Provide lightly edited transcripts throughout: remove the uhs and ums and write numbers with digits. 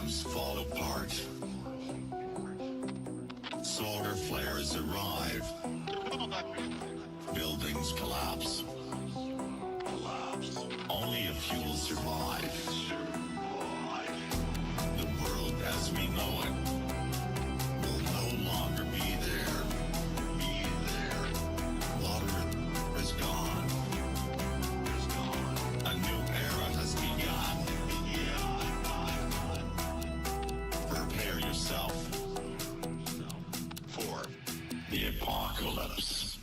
dams fall apart. Solar flares arrive. Buildings collapse. Only a few will survive. The world as we know it will no longer be there. Water is gone. A new era has begun. Prepare yourself for the apocalypse.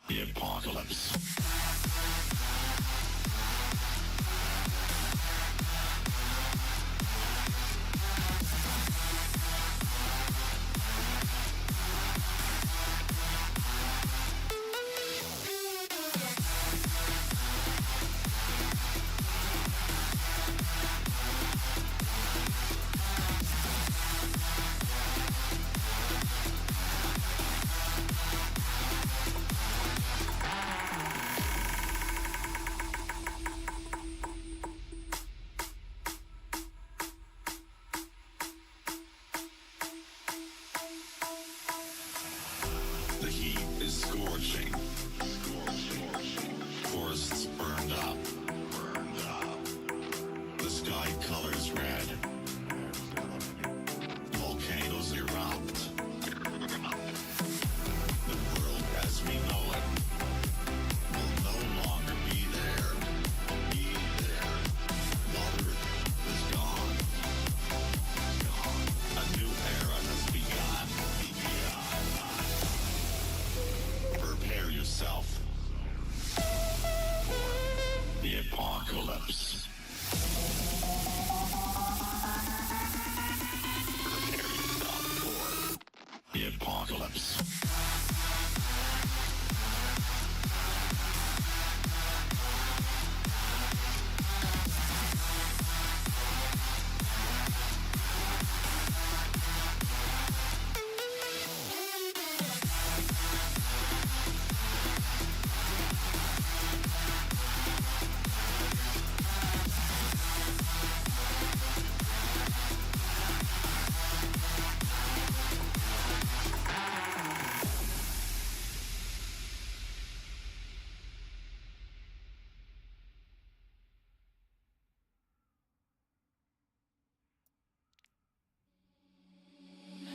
The apocalypse. The heat is scorching. Forests burned up. The sky colors red. Volcanoes erupt. The world as we know it will no longer be there. Water is gone. A new era has begun. Prepare yourself for the apocalypse. Prepare yourself for the apocalypse.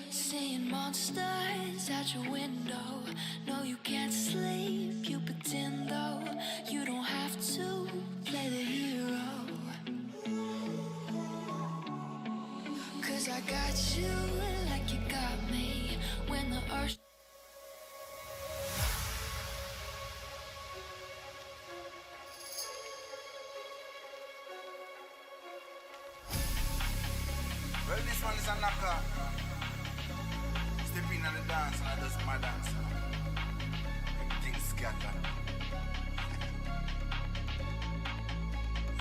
Seeing monsters out your window. No, you can't sleep, you pretend though. You don't have to play the hero. Cause I got you like you got me. When the earth well, this one is a knocker. Step in on the dance and I just my dance. Everything scattered.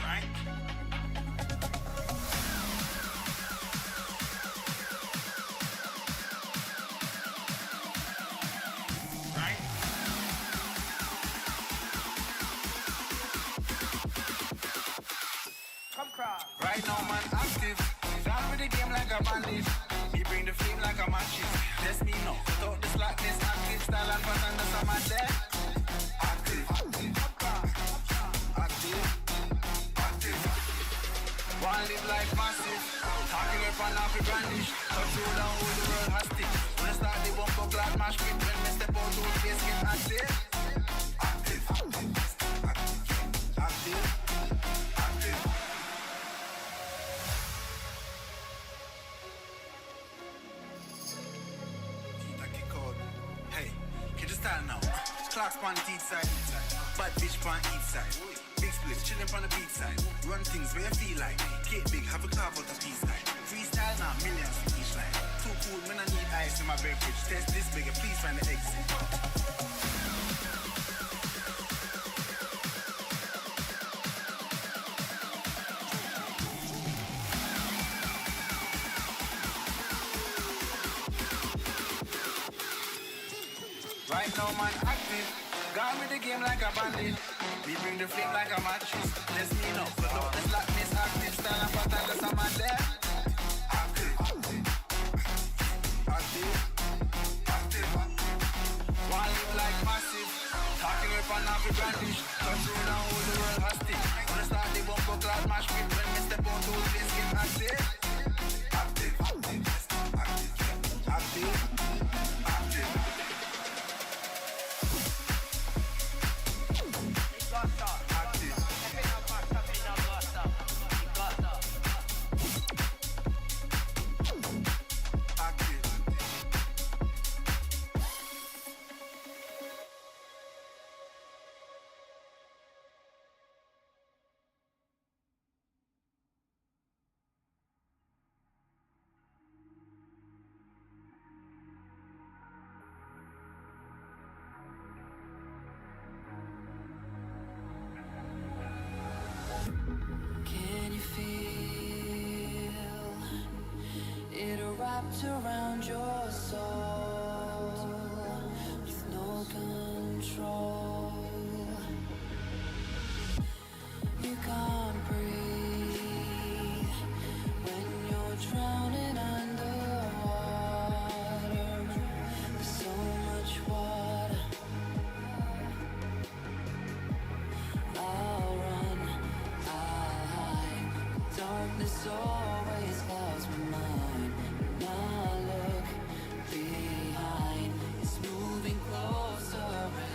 Right? Right? Come cross. Right now, man, active. Down with the game like a bandit. He bring the flame like a matches. Test me now. Without the slackness, active style and pattern, that's a man there. Active. Active. One live like massive. Talking up and off the brandish. Touch you down with the world hostage. When I start the bumper clad mash pit. When we step out to the face, get active. Active. Hey, can you stand now? clocks on each side. Bad bitch on each side. Big splits, chillin' on the beach side. Run things where you feel like. Cake big, have a carve out a piece like. Freestyle now, millions for each line. Too cool, when I need ice in my beverage. Test this bigger, please find the exit. Right now, man, active. Gone with the game like a bandit. We bring the flame like a mattress. Let's mean up, but don't let's lock this active. Stand up and tell us I'm out there. Active. Active. Active. One live like massive. Talking up and have a brandish. Control down all the world hostage. When I start the bumper class mash pit. When we step on those things get active. Active. Active. Active. Active. Active. Can you feel it wrapped around your soul with no control? You can't breathe when you're drowning underwater. There's so much water. I'll run, I'll hide. Darkness always clouds my mind. When I look behind, it's moving closer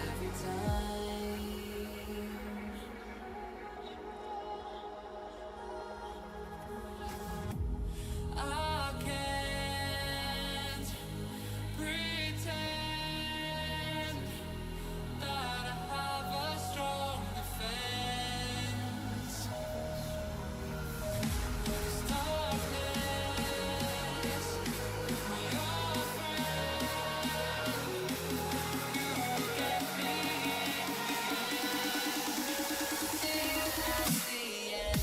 every time. I can't pretend that I have a strong defense. There's darkness with your friend. You get me till the end.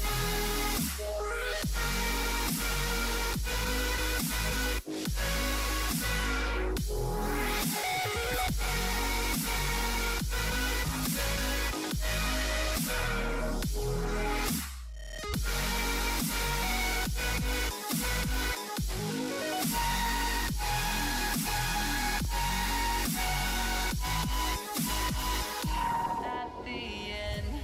At the end.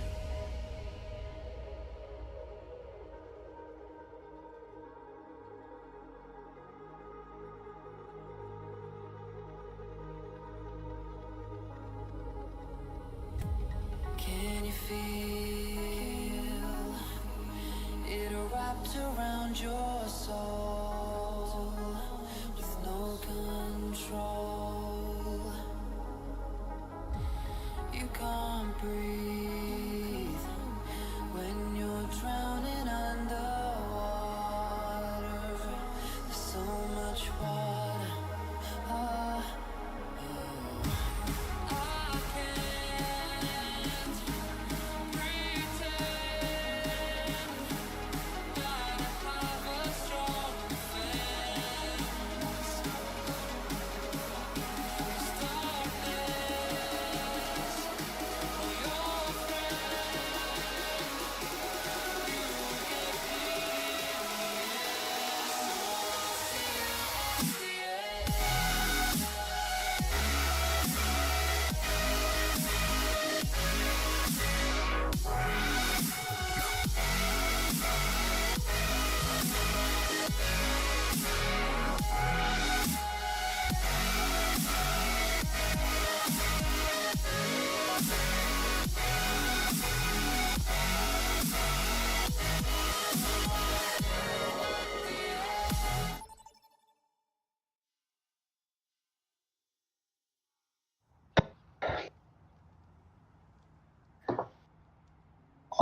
Can you feel it wrapped around your soul with no control? You can't breathe when you're drowning underwater. There's so much water. I can't pretend that I have a strong defense. There's darkness for your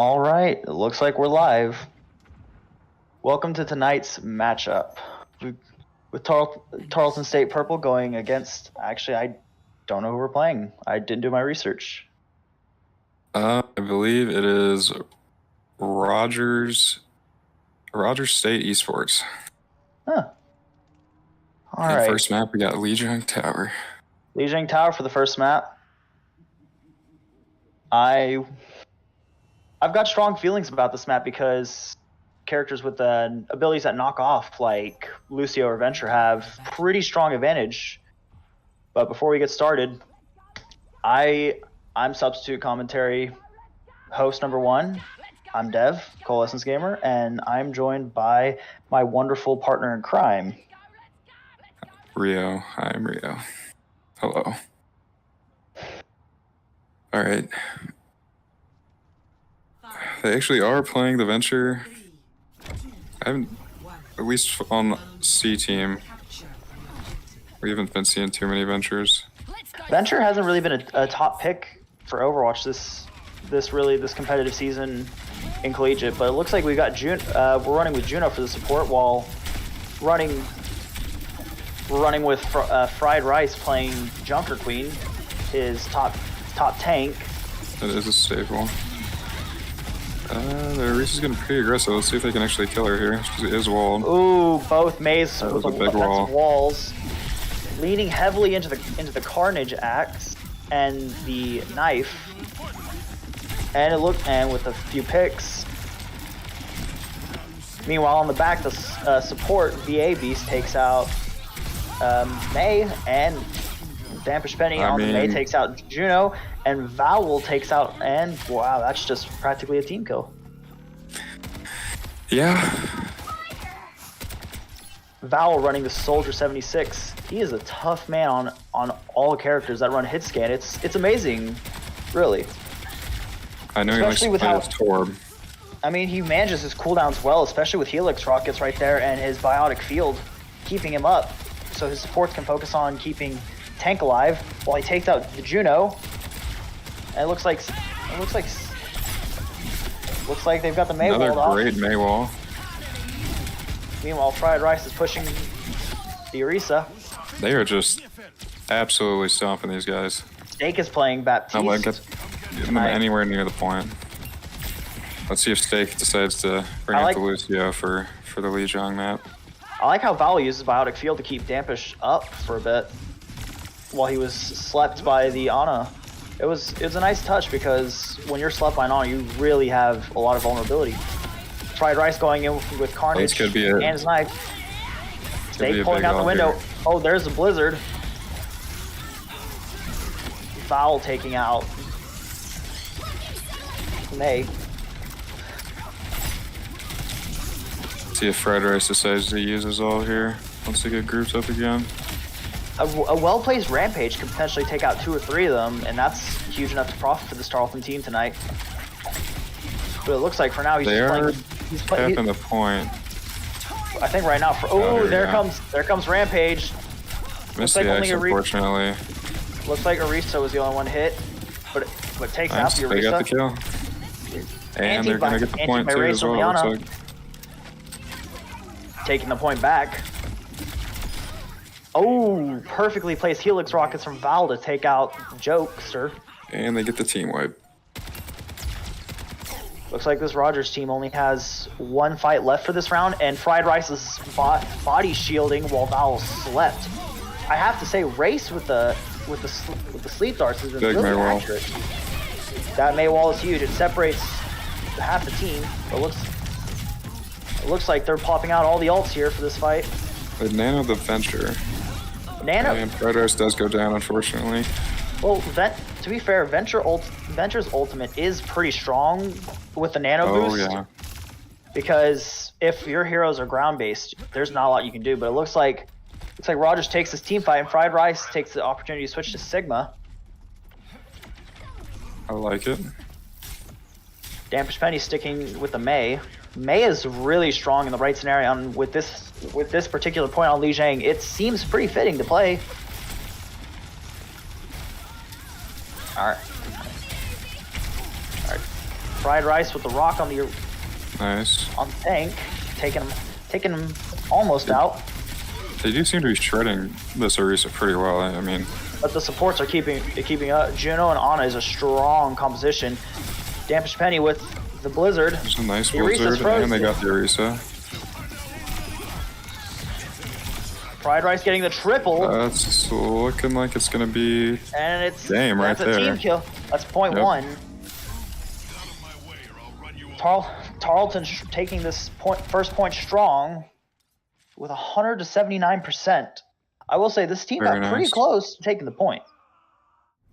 All right, it looks like we're live. Welcome to tonight's matchup with Tarleton State Purple going against. Actually, I don't know who we're playing. I didn't do my research. I believe it is Rogers State Esports. Huh. All and right. First map, we got Lijiang Tower. Lijiang Tower for the first map. I've got strong feelings about this map because characters with abilities that knock off, like Lucio or Venture, have pretty strong advantage. But before we get started, I'm substitute commentary host number 1. I'm Dev, Coalescence Gamer, and I'm joined by my wonderful partner in crime, Rio. Hi, I'm Rio. Hello. All right. They actually are playing the Venture. I haven't, at least on C team, we haven't been seeing too many Ventures. Venture hasn't really been a top pick for Overwatch this competitive season in collegiate, but it looks like we got we're running with Juno for the support while we're running with Fried Rice playing Junker Queen, his top tank. That is a staple. The Reese is getting pretty aggressive. Let's see if they can actually kill her here, because it is walled. Ooh, both Maze That with was a big offensive wall. walls, leaning heavily into the Carnage axe and the knife, and with a few picks. Meanwhile, on the back, the support VA Beast takes out May, and Dampish Penny the May takes out Juno, and Vowel takes out, and wow, that's just practically a team kill. Yeah. Vowel running the Soldier 76. He is a tough man on all characters that run hit scan. It's amazing, really. I know Especially he likes to play with Torb. I mean, he manages his cooldowns well, especially with Helix Rockets right there and his Biotic Field keeping him up, so his supports can focus on keeping Tank alive while he takes out the Juno. And it looks like they've got the May Another walled off. great May wall. Meanwhile, Fried Rice is pushing the Orisa. They are just absolutely stomping these guys. Steak is playing Baptiste. Not letting them anywhere near the point. Let's see if Steak decides to bring up the Lucio for the Lijiang map. I like how Val uses Biotic Field to keep Dampish up for a bit while he was slept by the Ana. It was a nice touch, because when you're slept by an Ana, you really have a lot of vulnerability. Fried Rice going in with Carnage could be and his knife. Steak pulling out the window. Here. Oh, there's the Blizzard. Foul taking out May. See if Fried Rice decides to use his all here once they get grouped up again. A well-placed Rampage could potentially take out 2 or 3 of them, and that's huge enough to profit for this Tarleton team tonight. But it looks like for now he's capping the point. I think right now there comes Rampage. Missed the X, unfortunately. Looks like Orisa was the only one hit, but takes out the Orisa. They got the kill. And they're gonna get the point too as well, looks like. Taking the point back. Oh, perfectly placed Helix Rockets from Val to take out Jokester. And they get the team wipe. Looks like this Rogers team only has 1 fight left for this round, and Fried Rice is body shielding while Val slept. I have to say, Race with the sleep darts has been really accurate. That May wall is huge. It separates half the team. It looks like they're popping out all the ults here for this fight. They nano the Venture. And Fried Rice does go down, unfortunately. Well, to be fair, Venture's ultimate is pretty strong with the nano boost. Oh, yeah. Because if your heroes are ground-based, there's not a lot you can do. But it looks like Rogers takes this team fight, and Fried Rice takes the opportunity to switch to Sigma. I like it. Dampish Penny sticking with the May. May is really strong in the right scenario, and with this particular point on Lijiang, it seems pretty fitting to play. Alright. Fried Rice with the rock on the Nice. tank, taking him almost out. They do seem to be shredding this Orisa pretty well. I mean, But the supports are keeping up. Juno and Ana is a strong composition. Dampish Penny with the Blizzard. there's a nice The Orisa's Blizzard, and they frozen. got the Orisa. Fried Rice getting the triple, That's looking like it's going to be and it's game right that's a there. team kill. That's point Yep. one. Tarleton taking this first point strong with 100 to 79%. I will say this team Very got pretty nice. close to taking the point.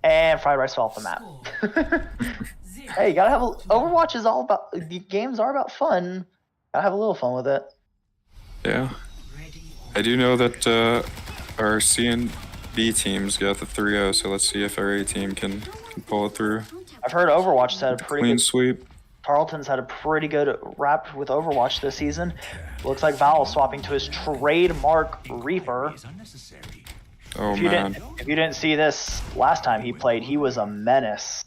And Fried Rice fell off the map. Hey, you gotta have Overwatch is all about, the games are about fun. Gotta have a little fun with it. Yeah. I do know that our C and B teams got the 3-0, so let's see if our A team can pull it through. I've heard Overwatch had a pretty Clean good, sweep. Tarleton's had a pretty good rap with Overwatch this season. Looks like Val swapping to his trademark Reaper. Oh, If you man. didn't see this last time he played, he was a menace.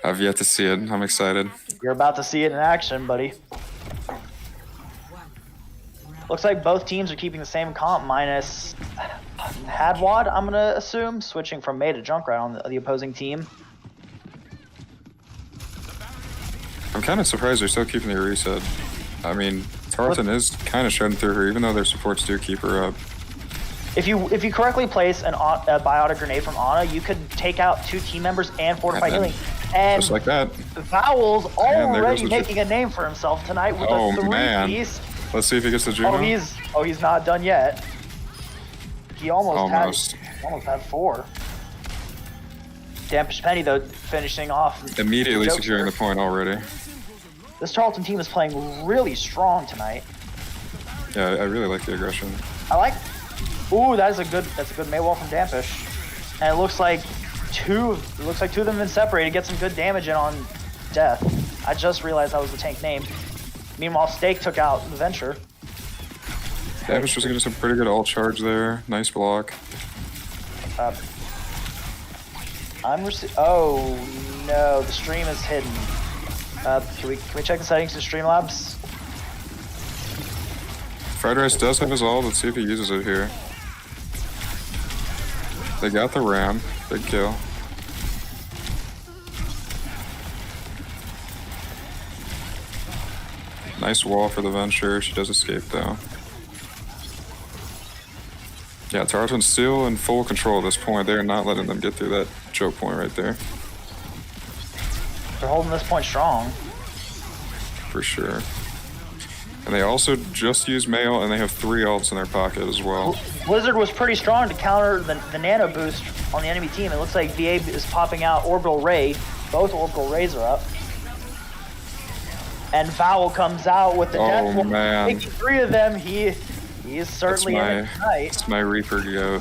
I've yet to see it. I'm excited. You're about to see it in action, buddy. Looks like both teams are keeping the same comp minus Hadwad, I'm gonna assume, switching from May to Junkrat on the opposing team. I'm kind of surprised they're still keeping the reset. I mean, Tarleton is kind of shredding through her, even though their supports do keep her up. If you correctly place a biotic grenade from Ana, you could take out 2 team members and fortify And then- healing. And Just like that. Vowel's And there already goes the making a name for himself tonight with Oh, a 3 man. piece. Let's see if he gets the Juno. He's not done yet. He Almost. almost had 4. Dampish Penny though finishing off. Immediately Jokester. securing the point already. This Tarleton team is playing really strong tonight. Yeah, I really like the aggression. I like. Ooh, that's a good Maywall from Dampish. And it looks like two of them have been separated. Get some good damage in on Death. I just realized that was the tank name. Meanwhile, Stake took out the Venture. Davis was getting some pretty good ult charge there. Nice block. Oh no, the stream is hidden. Can we check the settings to Streamlabs? Fried Rice does have his ult. Let's see if he uses it here. They got the ram. Big kill. Nice wall for the Venture. She does escape though. Yeah, Tarleton's still in full control at this point. They're not letting them get through that choke point right there. They're holding this point strong. For sure. And they also just used Mail, and they have 3 ults in their pocket as well. Blizzard was pretty strong to counter the nano boost on the enemy team. It looks like VA is popping out Orbital Ray. Both Orbital Rays are up. And Vowel comes out with the death. Oh, man. Taking 3 of them, he is certainly in it tonight. That's my Reaper goat.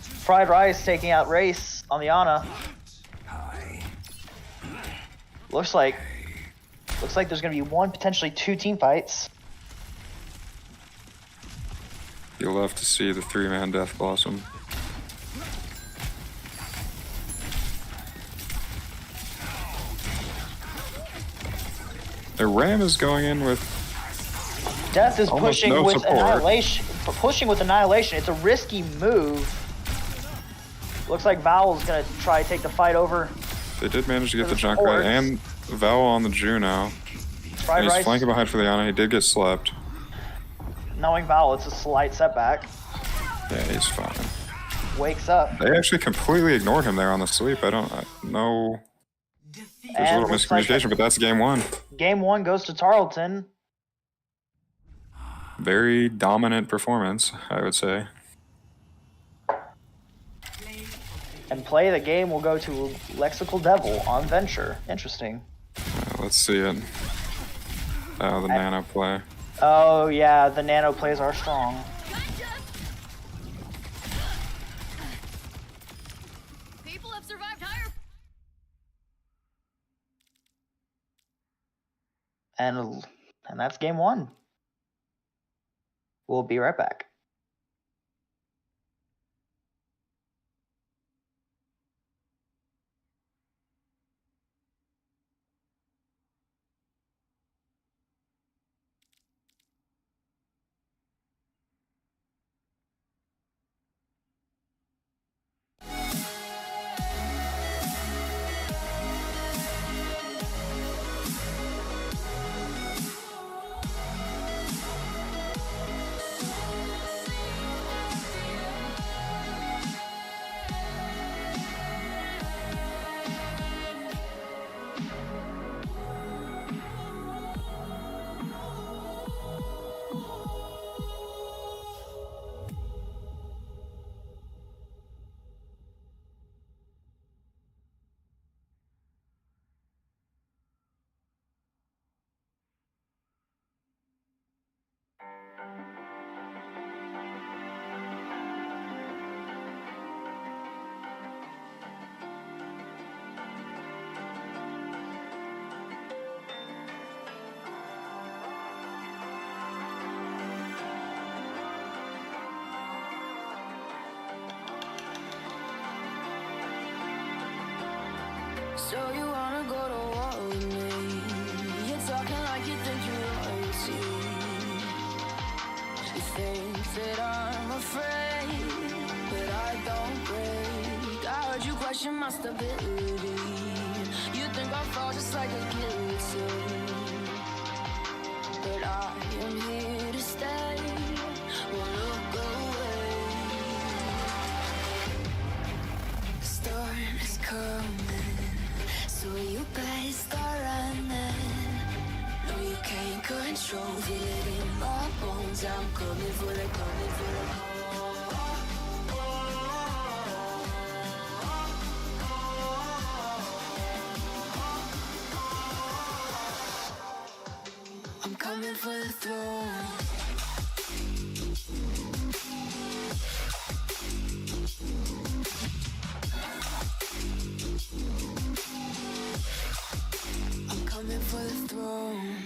Fried Rice taking out Race on the Ana. Looks like there's gonna be 1, potentially 2 team fights. You'll love to see the 3-man Death Blossom. The Ram is going in with Death is almost pushing no with support. Annihilation. Pushing with Annihilation. It's a risky move. Looks like Vowel's gonna try to take the fight over. They did manage to get the There's Junkrat supports. and Vowel on the Juno. Fried And he's Rice, flanking behind for the Ana. He did get slept. knowing Vowel, it's a slight setback. Yeah, he's fine. Wakes up. They actually completely ignored him there on the sleep. I don't know. There's a And little looks like miscommunication, but that's game 1. Game 1 goes to Tarleton. Very dominant performance, I would say. And play the game will go to Lexical Devil on Venture. Interesting. Let's see it. Oh, the nano play. Oh yeah, the nano plays are strong. People have survived higher. And that's game 1. We'll be right back. So you wanna go to war with me? You're talking like you think you're royalty. You think that I'm afraid, but I don't break. I heard you question my stability. You think I'll fall just like a guillotine, but I am here to stay. Won't look away. The storm is coming, so you better start running. No, you can't control it in my bones. I'm coming for the, coming for the. I'm coming for the throne. I'm coming for the throne.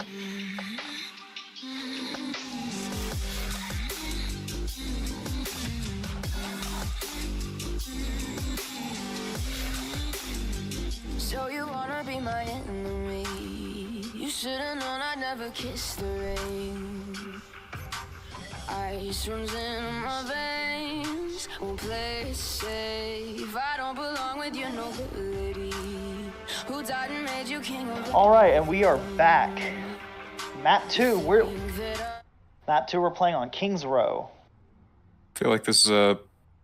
So you wanna be my enemy? You should've known I'd never kiss the rain. Ice runs in my veins, won't play it safe. I don't belong with your nobility. Who died and made you king of the All right, and we are back. Map 2, we're playing on King's Row. I feel like this is a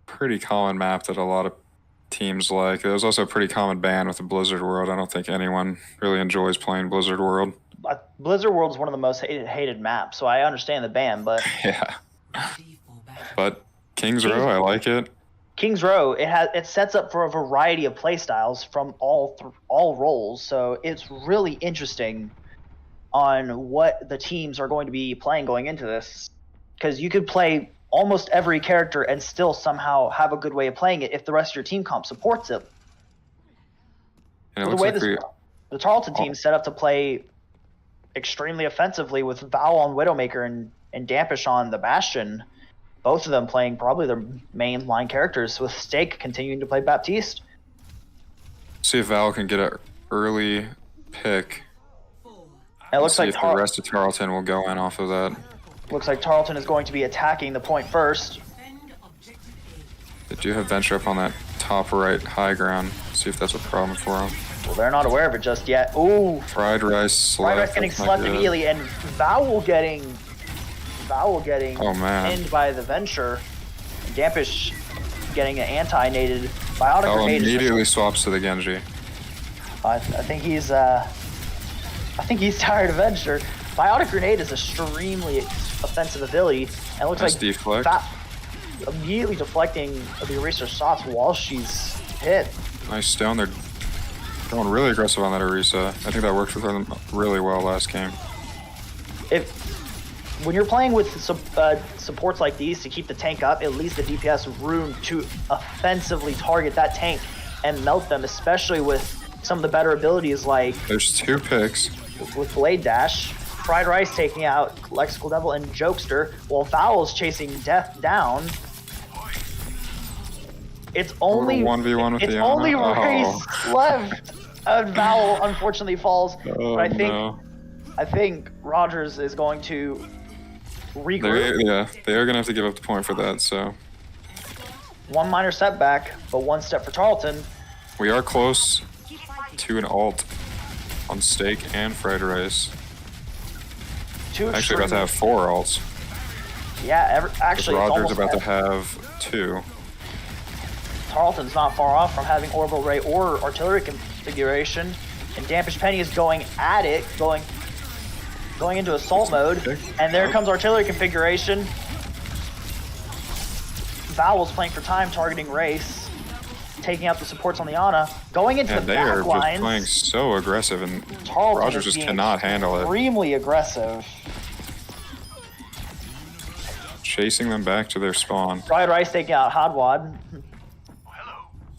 pretty common map that a lot of teams like. There's also a pretty common ban with the Blizzard World. I don't think anyone really enjoys playing Blizzard World. Blizzard World is one of the most hated maps, so I understand the ban, but Yeah. But King's Row, I like it. King's Row, it sets up for a variety of playstyles from all roles, so it's really interesting on what the teams are going to be playing going into this, because you could play almost every character and still somehow have a good way of playing it if the rest of your team comp supports it. And it The looks way like the Tarleton team set up to play extremely offensively with Val on Widowmaker and Dampish on the Bastion, both of them playing probably their main line characters, with Stake continuing to play Baptiste. see if Val can get an early pick. And it looks See like if the rest of Tarleton will go in off of that. Looks like Tarleton is going to be attacking the point first. They do have Venture up on that top right high ground. See if that's a problem for them. Well, they're not aware of it just yet. Ooh, Fried rice slept. Fried Rice getting that's not slept good. immediately, and Vowel getting Oh, man. pinned by the Venture. And Dampish getting an anti-nated biotic Val grenade. immediately swaps to the Genji. I think he's tired of Venture. Biotic grenade is extremely offensive ability, and it looks Nice like deflect. immediately deflecting the Eraser shots while she's hit. Nice stone. They're going really aggressive on that Orisa. I think that worked for them really well last game. When you're playing with supports like these to keep the tank up, it leaves the DPS room to offensively target that tank and melt them, especially with some of the better abilities like There's 2 picks. with Blade Dash. Fried Rice taking out Lexical Devil and Jokester, while Vowel's chasing Death down. It's only 1v1 with it's the only Ana. Race left. Vowel unfortunately falls, Oh, but no. I think Rogers is going to regroup. They are going to have to give up the point for that, so. One minor setback, but one step for Tarleton. We are close to an ult on Steak and Fried Rice. Actually about to have 4 ults. Yeah, actually, it's Rogers almost about to have 2. Tarleton's not far off from having Orbital Ray or Artillery configuration, and Dampish Penny is going at it, going into assault mode, and there comes Artillery configuration. Vowel's playing for time, targeting Race, taking out the supports on the Ana, going into And the they back are just lines. playing so aggressive, and Tarleton Rogers is just being cannot handle it. Extremely aggressive. Chasing them back to their spawn. Fried Rice taking out Hadwad.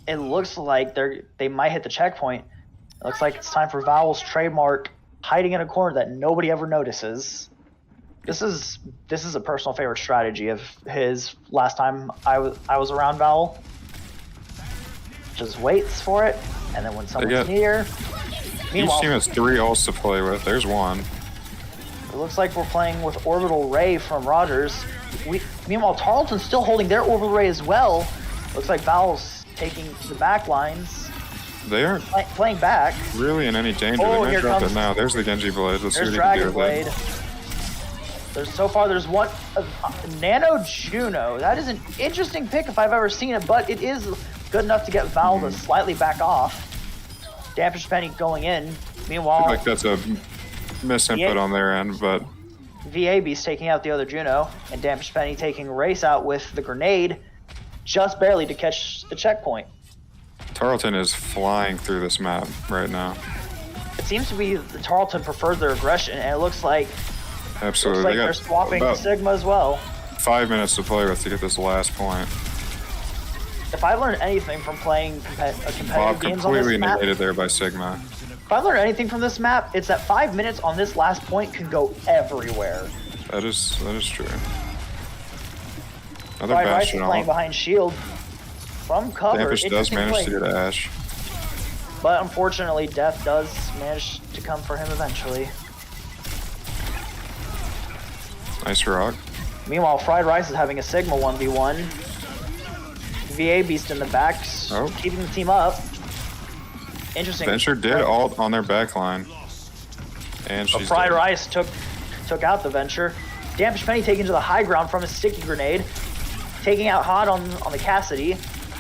It looks like they might hit the checkpoint. It looks like it's time for Vowel's trademark hiding in a corner that nobody ever notices. This is a personal favorite strategy of his last time I was around Vowel. just waits for it, and then when someone's near. Each Meanwhile, team has 3 ults to play with. There's one. it looks like we're playing with Orbital Ray from Rogers. Meanwhile, Tarleton's still holding their Orbital Ray as well. Looks like Valve's taking the back lines, They aren't playing back. really in any danger. Oh, They here might drop comes- it now. There's the Genji Blade. Let's see There's what he can do Dragon with Blade. it. So far, there's one Nano Juno. That is an interesting pick if I've ever seen it, but it is good enough to get Val to slightly back off. Dampish Penny going in. I Meanwhile, feel like that's a misinput on their end, but VAB's taking out the other Juno, and Dampish Penny taking Race out with the grenade, just barely to catch the checkpoint. Tarleton is flying through this map right now. It seems to be the Tarleton preferred their aggression, and it looks like Absolutely. they're swapping about Sigma as well. 5 minutes to play with to get this last point. If I learned anything from playing competitive Bob games on this completely map, negated there by Sigma. if I learned anything from this map, it's that 5 minutes on this last point can go everywhere. That is true. Another Fried Rice is Bastion playing ult. behind shield from cover. Dampish does Interesting manage play. to get Ash. But unfortunately, death does manage to come for him eventually. Nice rock. Meanwhile, Fried Rice is having a Sigma 1v1. VA Beast in the back, Oh. keeping the team up. Interesting. Venture did ult on their backline. And But she's Fried dead. Rice took out the Venture. Dampish Penny taking to the high ground from a sticky grenade. Taking out Hot on the Cassidy.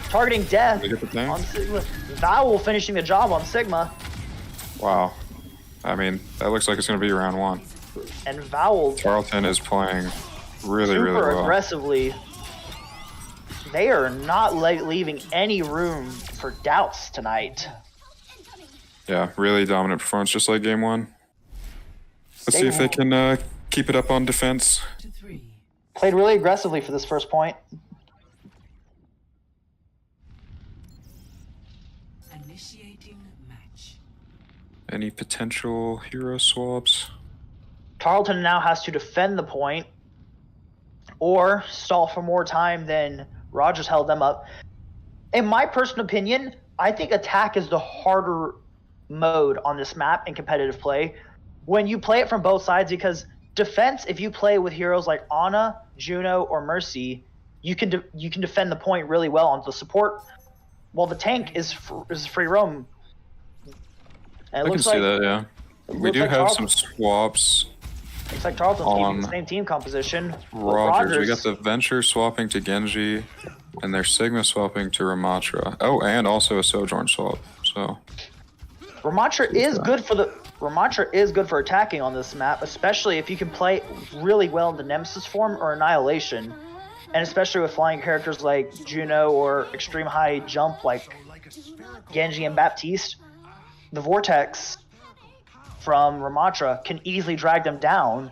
Targeting Death They get the tank? on Sigma. Vowel finishing the job on Sigma. Wow. I mean, that looks like it's going to be round 1. And Vowel Tarleton is playing really, super really well. aggressively. They are not leaving any room for doubts tonight. Yeah, really dominant performance, just like game 1. Let's They see if they will- can keep it up on defense. Played really aggressively for this first point. Initiating match. Any potential hero swaps? Tarleton now has to defend the point or stall for more time than Rogers held them up. In my personal opinion, I think attack is the harder mode on this map in competitive play when you play it from both sides, because defense, if you play with heroes like Ana, Juno, or Mercy, you can defend the point really well. On the support, well, the tank is free roam. And it I can looks see like that, yeah. We looks do like have Tarleton- some swaps. Looks like Tarleton's keeping on the same team composition. with Rogers. We got the Venture swapping to Genji, and their Sigma swapping to Ramatra. Oh, and also a Sojourn swap. So Ramatra is good for attacking on this map, especially if you can play really well into Nemesis form or Annihilation, and especially with flying characters like Juno or extreme high jump like Genji and Baptiste. The Vortex from Ramatra can easily drag them down,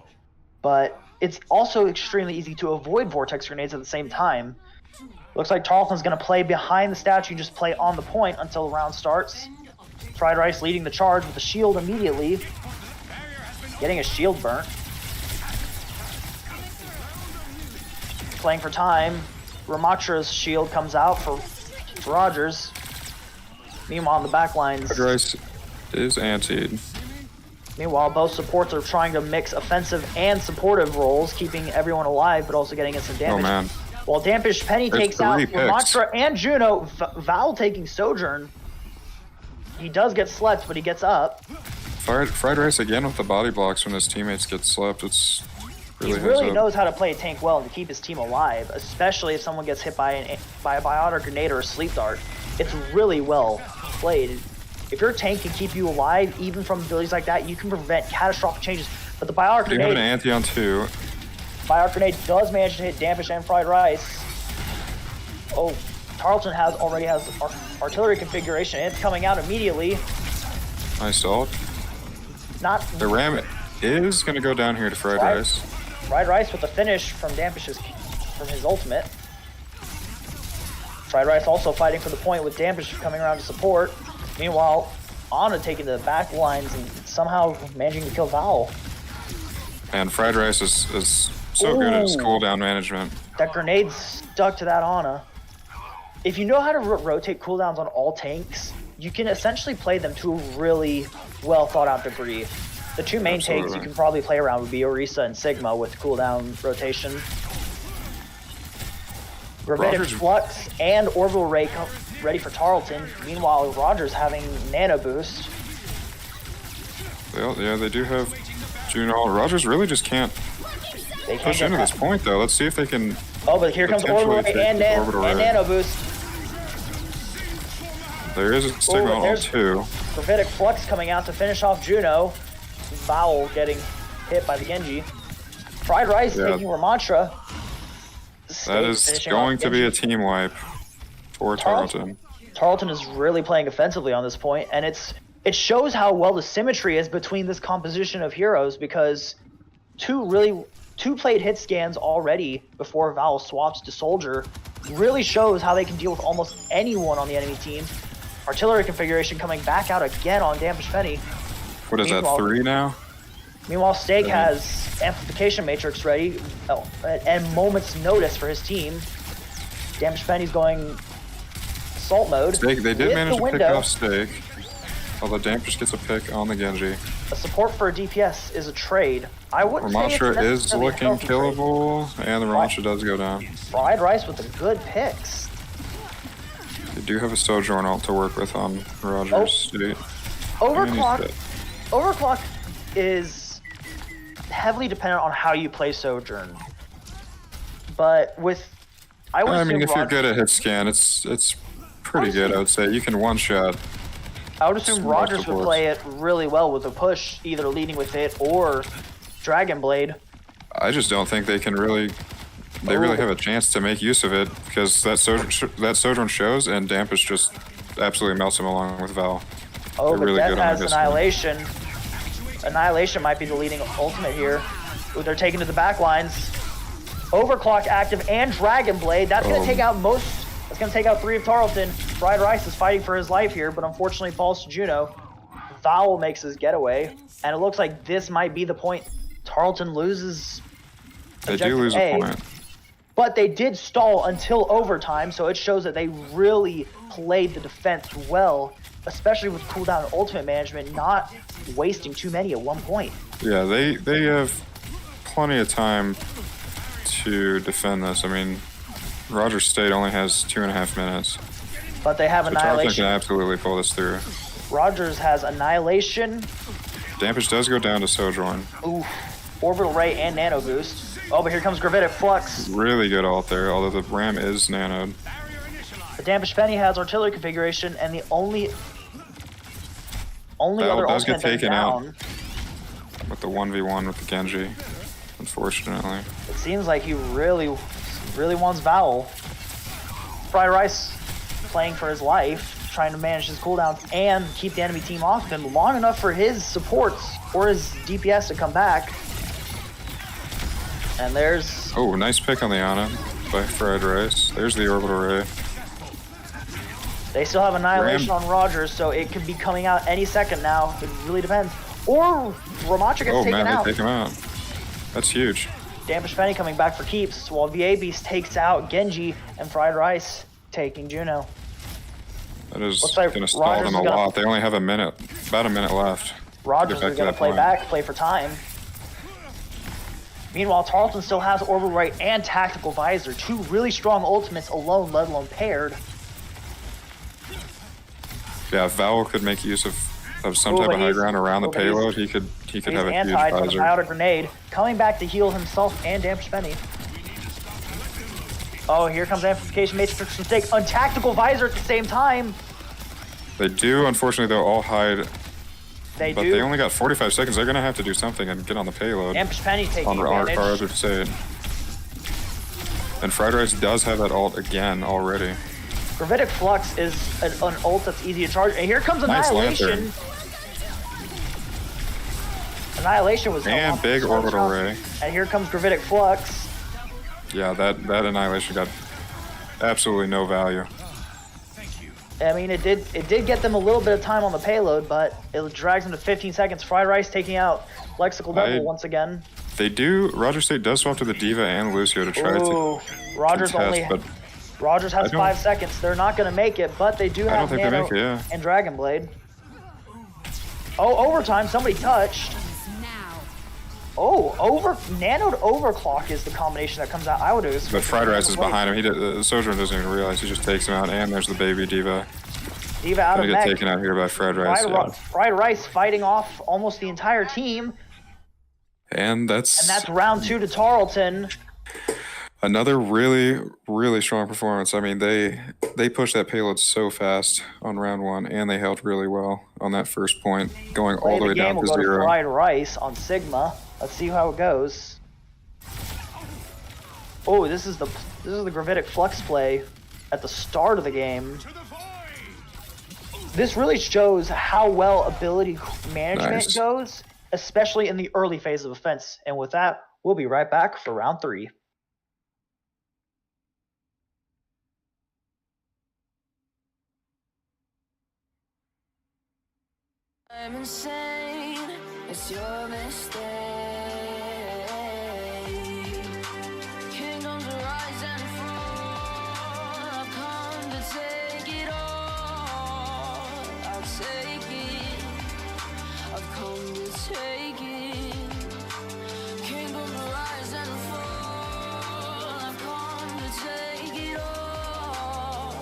but it's also extremely easy to avoid Vortex grenades at the same time. Looks like Tarleton's going to play behind the statue, just play on the point until the round starts. Fried Rice leading the charge with a shield immediately. Getting a shield burnt. Playing for time. Ramatra's shield comes out for Rogers. Meanwhile, on the back lines. Fried Rice is antied. Meanwhile, both supports are trying to mix offensive and supportive roles, keeping everyone alive, but also getting instant damage. Oh man. While Dampish Penny There's takes out 3 picks. Ramatra and Juno, Val taking Sojourn. He does get slept, but he gets up. Fried Rice again with the body blocks when his teammates get slept. It's He really really heads up. knows how to play a tank well and to keep his team alive, especially if someone gets hit by a biotic grenade or a sleep dart. It's really well played. If your tank can keep you alive, even from abilities like that, you can prevent catastrophic changes. But the biotic You have an grenade, anti on 2. biotic grenade does manage to hit Dampish and Fried Rice. Oh, Tarleton already has artillery configuration. It's coming out immediately. Nice ult. Not The ram is going to go down here to Fried Fried- Rice. Fried Rice with the finish from from his ultimate. Fried Rice also fighting for the point with Dampish coming around to support. Meanwhile, Ana taking the back lines and somehow managing to kill Val. And Fried Rice is so good at his Ooh. cooldown management. That grenade stuck to that Ana. if you know how to rotate cooldowns on all tanks, you can essentially play them to a really well thought out degree. The two main tanks you can probably play around would be Orisa and Sigma with cooldown rotation. Gravitic Flux and Orbital Ray ready for Tarleton. Meanwhile, Rogers having Nano Boost. Well, yeah, they do have Juno. Rogers really just can't push into this point, though. Let's see if they can. Oh, but here comes Orbital Ray and Nano Boost. There is a Stigma on all two. Gravitic Flux coming out to finish off Juno. Vowel getting hit by the Genji. Fried Rice taking Ramantra. That is going to be a team wipe for Tarleton. Tarleton is really playing offensively on this point, and it shows how well the symmetry is between this composition of heroes, because two played hit scans already before Vowel swaps to Soldier really shows how they can deal with almost anyone on the enemy team. Artillery configuration coming back out again on Dampish Penny. What is that, 3 now? Meanwhile, Steak has Amplification Matrix ready and moment's notice for his team. Dampish Penny's going assault mode. Steak, they did manage to pick off Steak, although Dampish gets a pick on the Genji. A support for a DPS is a trade. I wouldn't say Ramantra is looking killable, and the Ramantra does go down. Fried Rice with the good picks. They do have a Sojourn ult to work with on Rogers State. Overclock is heavily dependent on how you play Sojourn. But I mean, if you're good at hit scan, it's pretty good, I would say. You can one-shot. I would assume Rogers would play it really well with a push, either leading with it or Dragon Blade. I just don't think they can really have a chance to make use of it, because that Sojourn shows, and Dampish just absolutely melts him along with Val. Oh, but Death has Annihilation. Annihilation might be the leading ultimate here. Ooh, they're taking to the back lines. Overclock active and Dragon Blade. That's going to take out That's going to take out 3 of Tarleton. Fried Rice is fighting for his life here, but unfortunately falls to Juno. Vowel makes his getaway, and it looks like this might be the point Tarleton loses. They do lose a point. But they did stall until overtime, so it shows that they really played the defense well, especially with cooldown and ultimate management, not wasting too many at one point. Yeah, they have plenty of time to defend this. I mean, Rogers State only has 2.5 minutes. But they have Annihilation. Tarleton can absolutely pull this through. Rogers has Annihilation. Dampish does go down to Sojourn. Oof. Orbital Ray and Nano Boost. Oh, but here comes Gravitic Flux. Really good ult there, although the Ram is nanoed. The Dampish Penny has Artillery configuration, and the only other does get ultimate taken down. out with the 1v1 with the Genji, unfortunately. It seems like he really wants Vowel. Fried Rice playing for his life, trying to manage his cooldowns and keep the enemy team off him long enough for his supports or his DPS to come back. And there's... Oh, nice pick on the Ana by Fried Rice. There's the Orbital Ray. They still have Annihilation on Rogers, so it could be coming out any second now. It really depends. Or Ramantra gets taken out. They take him out. That's huge. Dampish Penny coming back for keeps, while VA Beast takes out Genji and Fried Rice taking Juno. That is going to stall them a lot. They only have about a minute left. Rogers is going to play for time. Meanwhile, Tarleton still has Orbital Ray and Tactical Visor, 2 really strong ultimates alone, let alone paired. Yeah, if Vowel could make use of some type of high ground around the payload, he could have a huge visor. Out a grenade, coming back to heal himself and Dampish Penny. Oh, here comes Amplification Matrix from Steak. Untactical Visor at the same time. They do, unfortunately, though, all hide. But they only got 45 seconds. They're going to have to do something and get on the payload. Dampish Penny taking advantage. Rogers State. And Fried Rice does have that ult again already. Gravitic Flux is an ult that's easy to charge. And here comes Annihilation. Annihilation was and big Orbital Ray. And here comes Gravitic Flux. Yeah, that Annihilation got absolutely no value. I mean, it did get them a little bit of time on the payload, but it drags them to 15 seconds. Fried Rice taking out Lexical Devil once again. They do. Roger State does swap to the Diva and Lucio to try to Rogers contest, only. but Rogers has I don't- 5 seconds. They're not going to make it, but they do I don't have think they Nano make it, yeah. and Dragon Blade. Oh, overtime. Somebody touched. Oh, nanoed overclock is the combination that comes out. I would have. But Fried Rice is behind him. The Sojourn doesn't even realize. He just takes him out, and there's the baby Diva. Diva out Gonna of get mech. taken out here by Fried Rice. Fried Rice fighting off almost the entire team. And that's round 2 to Tarleton. another really strong performance. I mean, they pushed that payload so fast on round 1, and they held really well on that first point, going all the way down to Game will go 0. to Fried Rice on Sigma. Let's see how it goes. Oh, this is the gravitic flex play at the start of the game. This really shows how well ability management goes, especially in the early phase of offense. And with that, we'll be right back for round 3. I'm insane, it's your mistake. Kingdoms rise and fall, I've come to take it all. I'll take it, I've come to take it. Kingdoms rise and fall, I've come to take it all.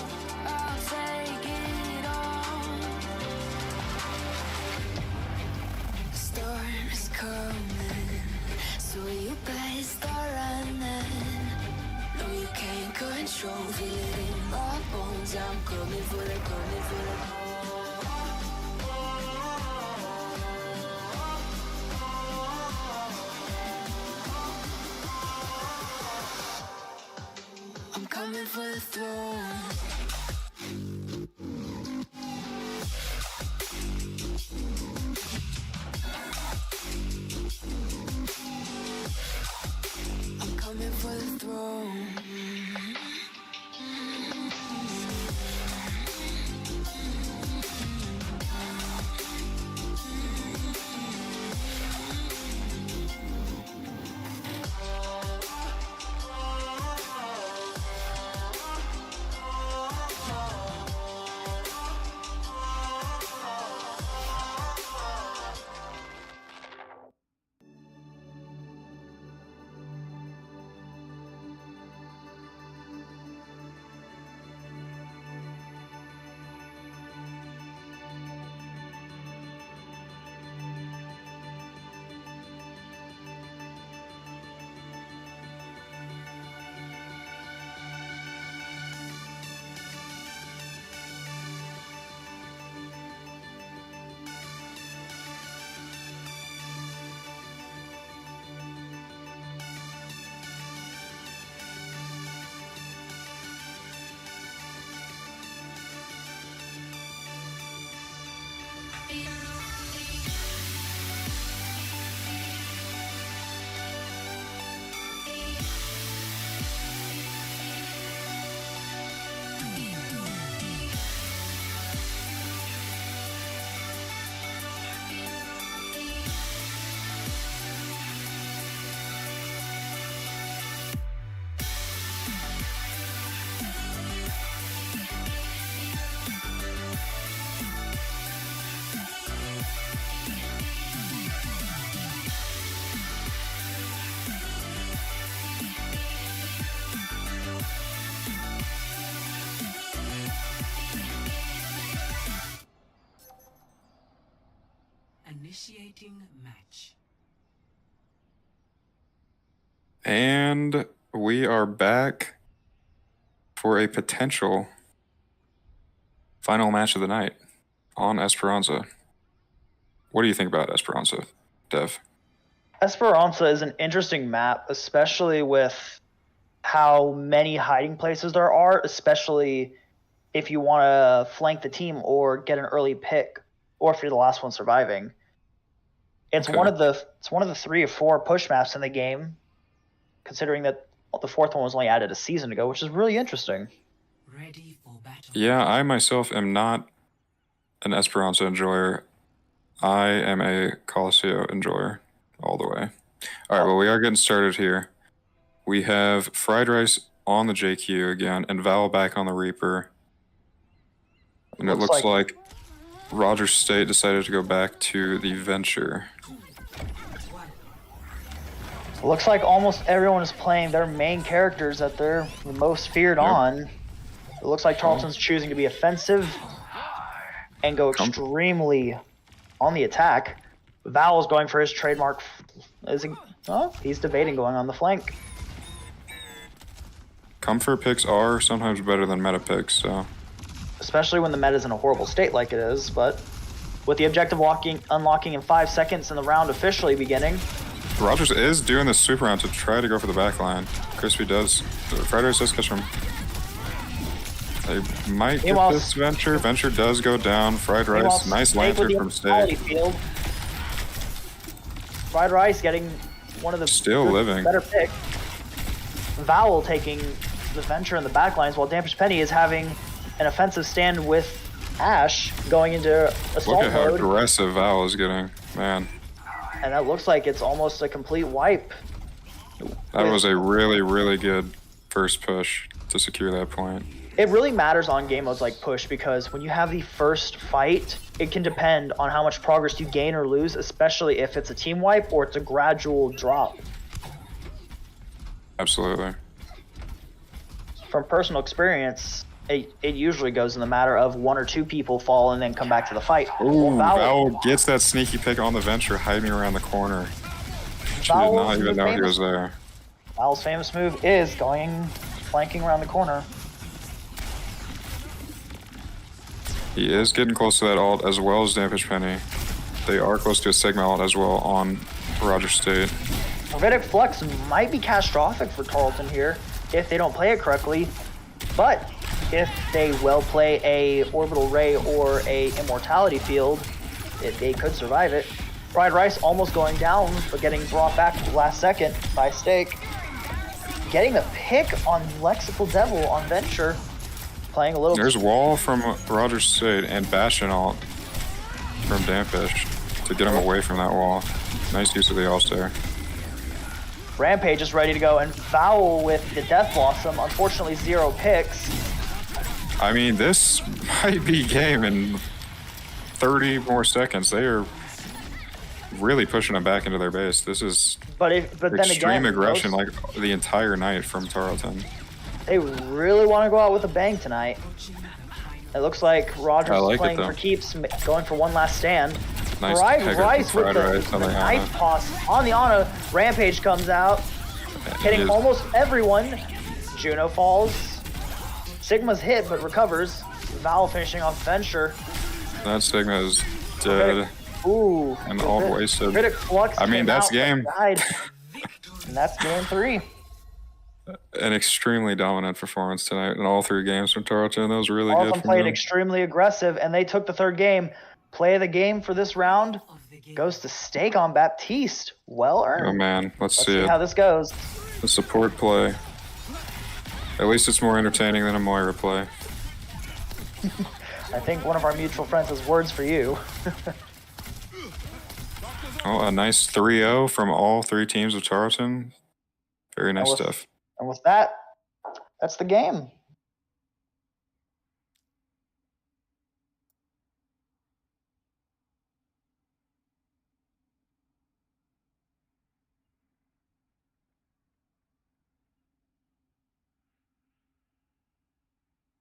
I'll take it all. Storm is coming, so you better start running. No, you can't control, feel it in my bones. I'm coming for the, coming for the. I'm coming for the throne. I'm coming for the throne. Initiating match. And we are back for a potential final match of the night on Esperanza. What do you think about Esperanza, Dev? Esperanza is an interesting map, especially with how many hiding places there are, especially if you want to flank the team or get an early pick, or if you're the last one surviving. It's Okay. one of the 3 or 4 push maps in the game, considering that the 4th one was only added a season ago, which is really interesting. Ready for battle. Yeah, I myself am not an Esperanza enjoyer. I am a Coliseo enjoyer all the way. All right, well, we are getting started here. We have Fried Rice on the JQ again, and Val back on the Reaper. And it looks like Rogers State decided to go back to the Venture. Looks like almost everyone is playing their main characters that they're the most feared on. It looks like Tarleton's choosing to be offensive and go extremely on the attack. Val is going for his trademark. Is he? Oh, he's debating going on the flank. Comfort picks are sometimes better than meta picks, so. Especially when the meta's in a horrible state like it is, but with the objective unlocking in 5 seconds and the round officially beginning. Rogers is doing the super round to try to go for the back line. Crispy does. Fried Rice does catch him. They might get this Venture. Venture does go down. Fried Rice, nice lantern from Steak. Fried Rice getting one of the still living better picks. Vowel taking the Venture in the back lines while Dampers Penny is having an offensive stand with Ash going into assault mode. Look at how mode. aggressive Vowel is getting, man. And that looks like it's almost a complete wipe. That was a really, really good first push to secure that point. It really matters on game modes like Push because when you have the first fight, it can depend on how much progress you gain or lose, especially if it's a team wipe or it's a gradual drop. Absolutely. From personal experience, it usually goes in the matter of 1 or 2 people fall and then come back to the fight. Ooh, Val gets that sneaky pick on the Venture, hiding around the corner. She did not even know he was there. Val's famous move is flanking around the corner. He is getting close to that ult as well as Dampish Penny. They are close to a Sigma ult as well on Rogers State. Hermetic Flux might be catastrophic for Tarleton here if they don't play it correctly, but if they well play a Orbital Ray or a Immortality Field, they could survive it. Fried Rice almost going down, but getting brought back at the last second by Steak. Getting the pick on Lexical Devil on Venture. Playing a little. There's wall from Rogers State and Bastion ult from Dampish to get him away from that wall. Nice use of the All-Star. Rampage is ready to go, and Foul with the Death Blossom. Unfortunately, 0 picks. I mean, this might be game in 30 more seconds. They are really pushing them back into their base. This is extreme aggression like the entire night from Tarleton. They really want to go out with a bang tonight. It looks like Rogers is playing for keeps, going for one last stand. Nice Fried Rice with the knife toss on the Ana. Rampage comes out, hitting almost everyone. Juno falls. Sigma's hit but recovers. Val finishing off Venture. That Sigma is dead. Ooh. And all wasted. Flux I mean, that's game. And that's game 3. An extremely dominant performance tonight in all 3 games from Tarleton. That was really good. Tarleton played extremely aggressive, and they took the 3rd game. Play of the game for this round goes to Steak on Baptiste. Well earned. Oh man, let's see how this goes. The support play. At least it's more entertaining than a Moira play. I think one of our mutual friends has words for you. Oh, a nice 3-0 from all 3 teams of Tarleton. Very nice stuff. And with that, that's the game.